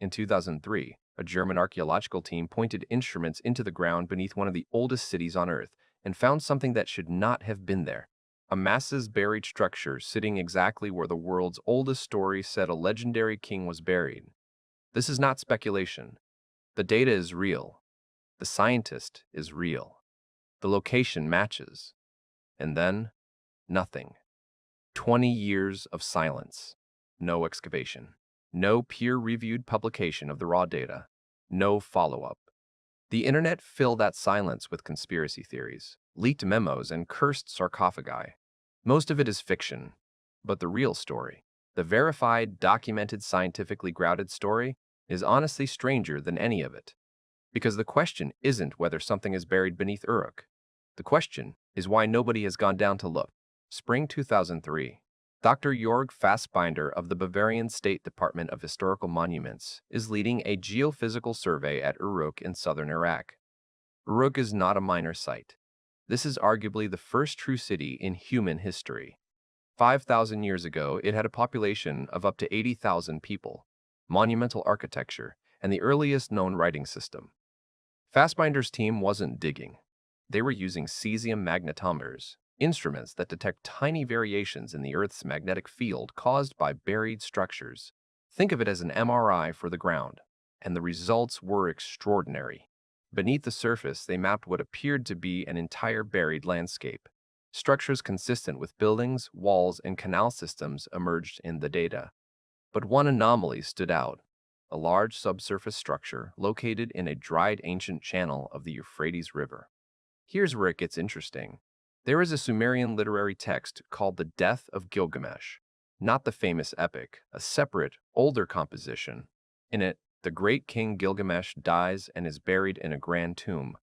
In 2003, a German archaeological team pointed instruments into the ground beneath one of the oldest cities on Earth and found something that should not have been there. A massive buried structure sitting exactly where the world's oldest story said a legendary king was buried. This is not speculation. The data is real. The scientist is real. The location matches. And then, nothing. 20 years of silence. No excavation. No peer-reviewed publication of the raw data. No follow-up. The internet filled that silence with conspiracy theories, leaked memos, and cursed sarcophagi. Most of it is fiction, but the real story, the verified, documented, scientifically grounded story, is honestly stranger than any of it. Because the question isn't whether something is buried beneath Uruk. The question is why nobody has gone down to look. Spring 2003. Dr. Jörg Fassbinder of the Bavarian State Department of Historical Monuments is leading a geophysical survey at Uruk in southern Iraq. Uruk is not a minor site. This is arguably the first true city in human history. 5,000 years ago, it had a population of up to 80,000 people, monumental architecture, and the earliest known writing system. Fassbinder's team wasn't digging. They were using cesium magnetometers, instruments that detect tiny variations in the Earth's magnetic field caused by buried structures. Think of it as an MRI for the ground, and the results were extraordinary. Beneath the surface, they mapped what appeared to be an entire buried landscape. Structures consistent with buildings, walls, and canal systems emerged in the data. But one anomaly stood out: a large subsurface structure located in a dried ancient channel of the Euphrates River. Here's where it gets interesting. There is a Sumerian literary text called the Death of Gilgamesh, not the famous epic, a separate, older composition. In it, the great king Gilgamesh dies and is buried in a grand tomb.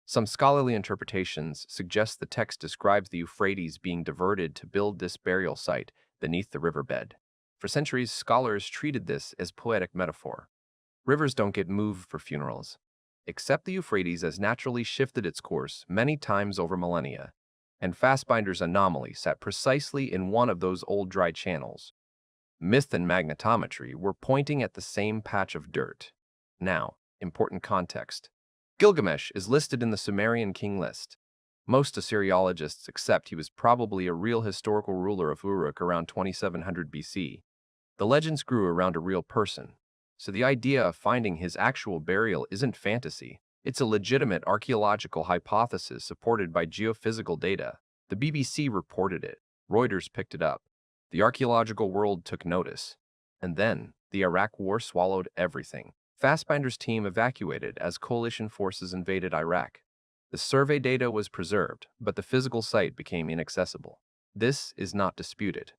Some scholarly interpretations suggest the text describes the Euphrates being diverted to build this burial site beneath the riverbed. For centuries, scholars treated this as poetic metaphor. Rivers don't get moved for funerals. Except the Euphrates has naturally shifted its course many times over millennia, and Fassbinder's anomaly sat precisely in one of those old dry channels. Myth and magnetometry were pointing at the same patch of dirt. Now, important context. Gilgamesh is listed in the Sumerian king list. Most Assyriologists accept he was probably a real historical ruler of Uruk around 2700 BC. The legends grew around a real person, so the idea of finding his actual burial isn't fantasy. It's a legitimate archaeological hypothesis supported by geophysical data. The BBC reported it. Reuters picked it up. The archaeological world took notice. And then, the Iraq War swallowed everything. Fassbinder's team evacuated as coalition forces invaded Iraq. The survey data was preserved, but the physical site became inaccessible. This is not disputed.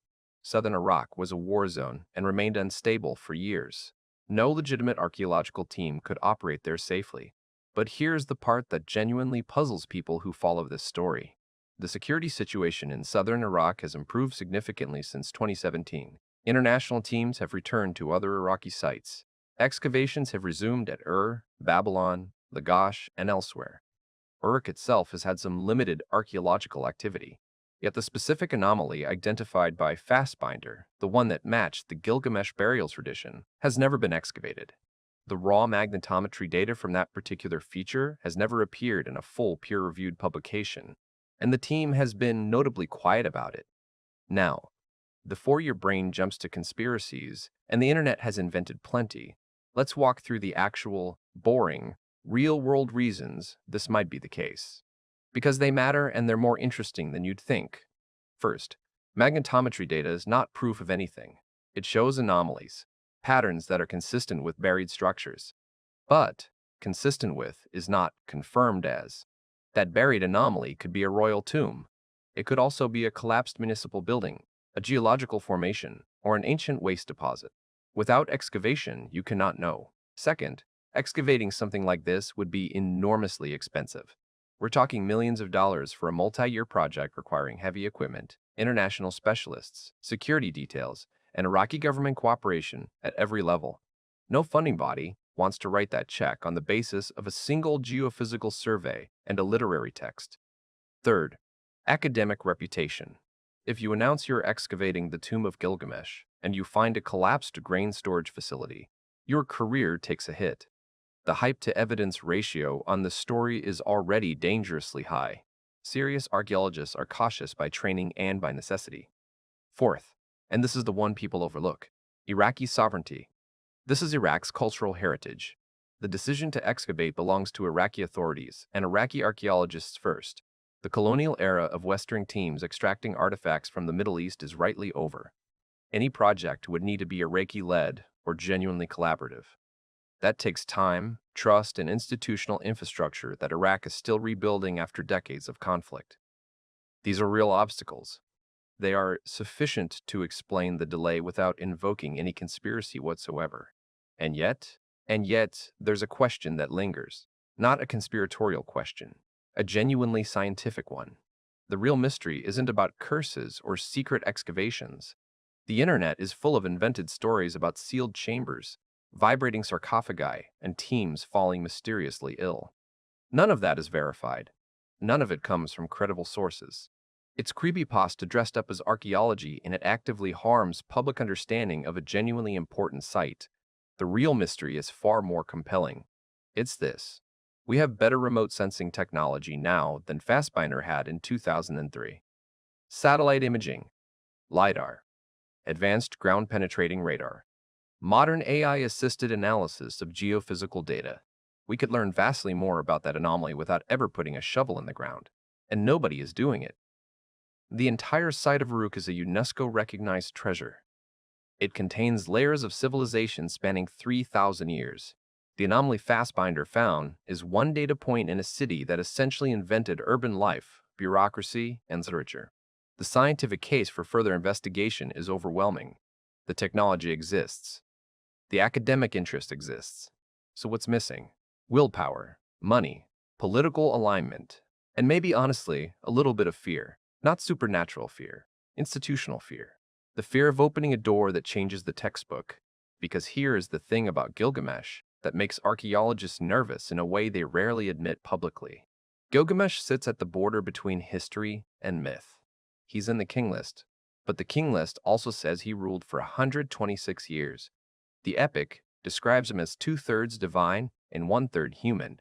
Southern Iraq was a war zone and remained unstable for years. No legitimate archaeological team could operate there safely. But here's the part that genuinely puzzles people who follow this story. The security situation in southern Iraq has improved significantly since 2017. International teams have returned to other Iraqi sites. Excavations have resumed at Babylon, Lagash, and elsewhere. Uruk itself has had some limited archaeological activity. Yet the specific anomaly identified by Fassbinder, the one that matched the Gilgamesh burial tradition, has never been excavated. The raw magnetometry data from that particular feature has never appeared in a full peer-reviewed publication, and the team has been notably quiet about it. Now, before your brain jumps to conspiracies, and the internet has invented plenty, let's walk through the actual, boring, real-world reasons this might be the case. Because they matter and they're more interesting than you'd think. First, magnetometry data is not proof of anything. It shows anomalies, patterns that are consistent with buried structures. But consistent with is not confirmed as. That buried anomaly could be a royal tomb. It could also be a collapsed municipal building, a geological formation, or an ancient waste deposit. Without excavation, you cannot know. Second, excavating something like this would be enormously expensive. We're talking millions of dollars for a multi-year project requiring heavy equipment, international specialists, security details, and Iraqi government cooperation at every level. No funding body wants to write that check on the basis of a single geophysical survey and a literary text. Third, academic reputation. If you announce you're excavating the tomb of Gilgamesh and you find a collapsed grain storage facility, your career takes a hit. The hype-to-evidence ratio on the story is already dangerously high. Serious archaeologists are cautious by training and by necessity. Fourth, and this is the one people overlook, Iraqi sovereignty. This is Iraq's cultural heritage. The decision to excavate belongs to Iraqi authorities and Iraqi archaeologists first. The colonial era of Western teams extracting artifacts from the Middle East is rightly over. Any project would need to be Iraqi-led or genuinely collaborative. That takes time, trust, and institutional infrastructure that Iraq is still rebuilding after decades of conflict. These are real obstacles. They are sufficient to explain the delay without invoking any conspiracy whatsoever. And yet, there's a question that lingers. Not a conspiratorial question, a genuinely scientific one. The real mystery isn't about curses or secret excavations. The internet is full of invented stories about sealed chambers, vibrating sarcophagi, and teams falling mysteriously ill. None of that is verified. None of it comes from credible sources. It's creepypasta dressed up as archaeology, and it actively harms public understanding of a genuinely important site. The real mystery is far more compelling. It's this. We have better remote sensing technology now than Fassbinder had in 2003. Satellite imaging, LiDAR, advanced ground-penetrating radar, modern AI-assisted analysis of geophysical data. We could learn vastly more about that anomaly without ever putting a shovel in the ground, and nobody is doing it. The entire site of Uruk is a UNESCO-recognized treasure. It contains layers of civilization spanning 3,000 years. The anomaly Fassbinder found is one data point in a city that essentially invented urban life, bureaucracy, and literature. The scientific case for further investigation is overwhelming. The technology exists. The academic interest exists. So what's missing? Willpower, money, political alignment, and maybe, honestly, a little bit of fear. Not supernatural fear, institutional fear. The fear of opening a door that changes the textbook. Because here is the thing about Gilgamesh that makes archaeologists nervous in a way they rarely admit publicly. Gilgamesh sits at the border between history and myth. He's in the king list, but the king list also says he ruled for 126 years. The epic describes him as 2/3 divine and 1/3 human.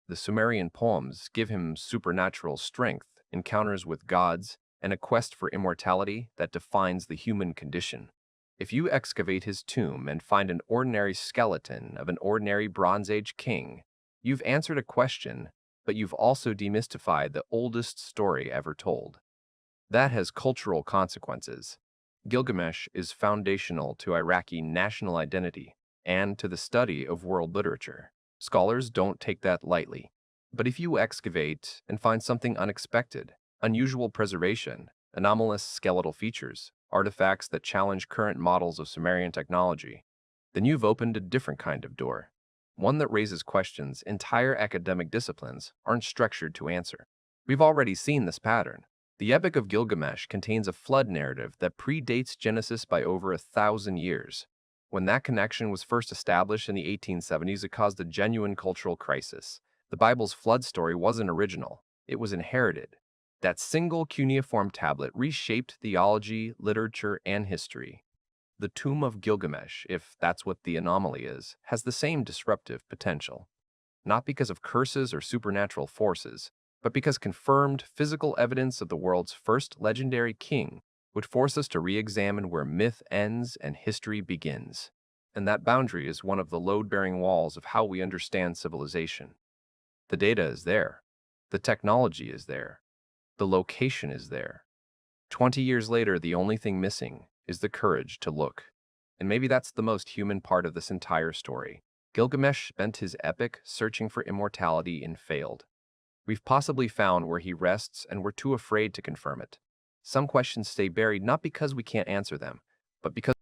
The Sumerian poems give him supernatural strength, encounters with gods, and a quest for immortality that defines the human condition. If you excavate his tomb and find an ordinary skeleton of an ordinary Bronze Age king, you've answered a question, but you've also demystified the oldest story ever told. That has cultural consequences. Gilgamesh is foundational to Iraqi national identity and to the study of world literature. Scholars don't take that lightly. But if you excavate and find something unexpected, unusual preservation, anomalous skeletal features, artifacts that challenge current models of Sumerian technology, then you've opened a different kind of door, one that raises questions entire academic disciplines aren't structured to answer. We've already seen this pattern. The Epic of Gilgamesh contains a flood narrative that predates Genesis by over 1,000 years. When that connection was first established in the 1870s, it caused a genuine cultural crisis. The Bible's flood story wasn't original, it was inherited. That single cuneiform tablet reshaped theology, literature, and history. The Tomb of Gilgamesh, if that's what the anomaly is, has the same disruptive potential. Not because of curses or supernatural forces, but because confirmed physical evidence of the world's first legendary king would force us to re-examine where myth ends and history begins. And that boundary is one of the load-bearing walls of how we understand civilization. The data is there. The technology is there. The location is there. 20 years later, the only thing missing is the courage to look. And maybe that's the most human part of this entire story. Gilgamesh spent his epic searching for immortality and failed. We've possibly found where he rests, and we're too afraid to confirm it. Some questions stay buried not because we can't answer them, but because